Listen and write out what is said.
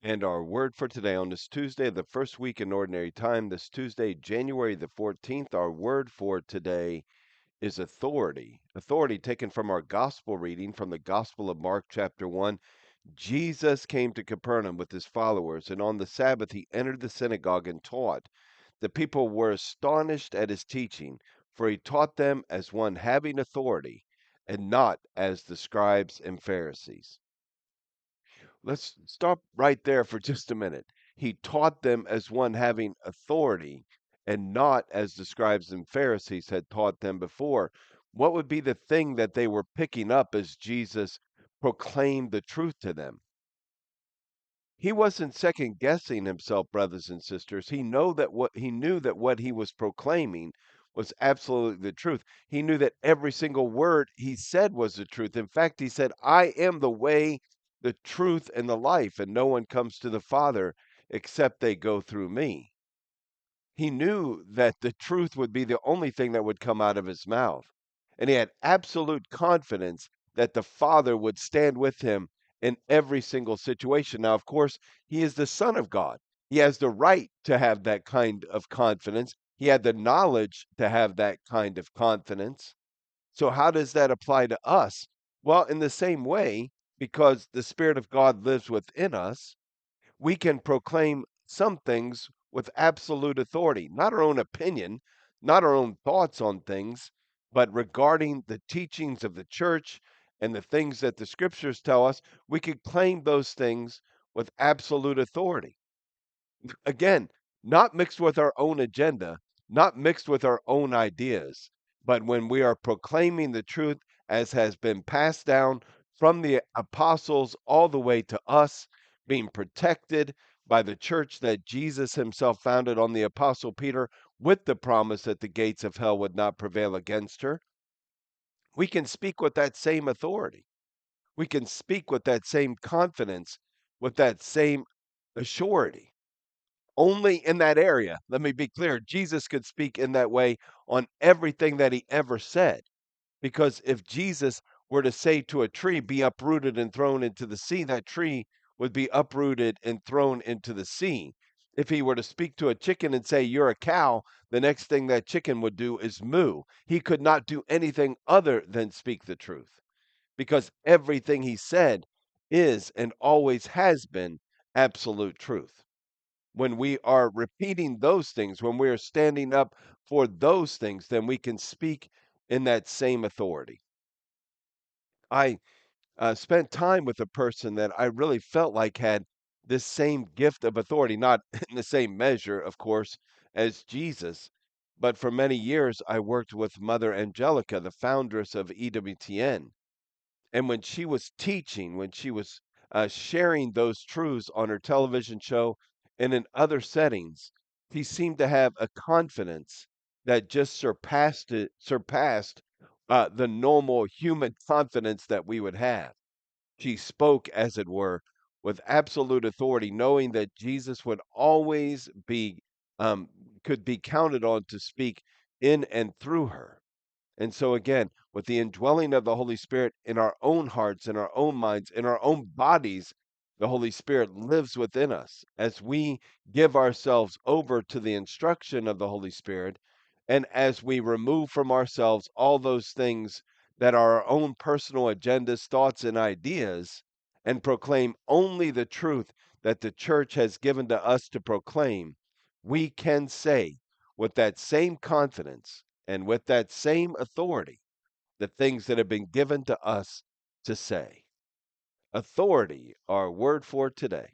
And our word for today on this Tuesday, the first week in Ordinary Time, this Tuesday, January the 14th, our word for today is authority. Authority taken from our gospel reading from the Gospel of Mark, chapter 1. Jesus came to Capernaum with his followers, and on the Sabbath he entered the synagogue and taught. The people were astonished at his teaching, for he taught them as one having authority, and not as the scribes and Pharisees. Let's stop right there for just a minute. He taught them as one having authority and not as the scribes and Pharisees had taught them before. What would be the thing that they were picking up as Jesus proclaimed the truth to them? He wasn't second guessing himself, brothers and sisters. He knew that what he was proclaiming was absolutely the truth. He knew that every single word he said was the truth. In fact, he said, "I am the way, the truth, and the life, and no one comes to the Father except they go through me." He knew that the truth would be the only thing that would come out of his mouth. And he had absolute confidence that the Father would stand with him in every single situation. Now, of course, he is the Son of God. He has the right to have that kind of confidence. He had the knowledge to have that kind of confidence. So, how does that apply to us? Well, in the same way, because the Spirit of God lives within us, we can proclaim some things with absolute authority, not our own opinion, not our own thoughts on things, but regarding the teachings of the church and the things that the scriptures tell us, we could claim those things with absolute authority. Again, not mixed with our own agenda, not mixed with our own ideas, but when we are proclaiming the truth as has been passed down from the apostles all the way to us, being protected by the church that Jesus himself founded on the apostle Peter, with the promise that the gates of hell would not prevail against her, we can speak with that same authority. We can speak with that same confidence, with that same assurity. Only in that area. Let me be clear. Jesus could speak in that way on everything that he ever said. Because if Jesus were to say to a tree, be uprooted and thrown into the sea, that tree would be uprooted and thrown into the sea. If he were to speak to a chicken and say, you're a cow, the next thing that chicken would do is moo. He could not do anything other than speak the truth because everything he said is and always has been absolute truth. When we are repeating those things, when we are standing up for those things, then we can speak in that same authority. I spent time with a person that I really felt like had this same gift of authority, not in the same measure, of course, as Jesus. But for many years, I worked with Mother Angelica, the foundress of EWTN. And when she was teaching, when she was sharing those truths on her television show and in other settings, she seemed to have a confidence that just surpassed the normal human confidence that we would have. She spoke, as it were, with absolute authority, knowing that Jesus would always be um, could be counted on to speak in and through her. And so again, with the indwelling of the Holy Spirit in our own hearts, in our own minds, in our own bodies, the Holy Spirit lives within us as we give ourselves over to the instruction of the Holy Spirit, and as we remove from ourselves all those things that are our own personal agendas, thoughts, and ideas, and proclaim only the truth that the church has given to us to proclaim, we can say with that same confidence and with that same authority the things that have been given to us to say. Authority, our word for today.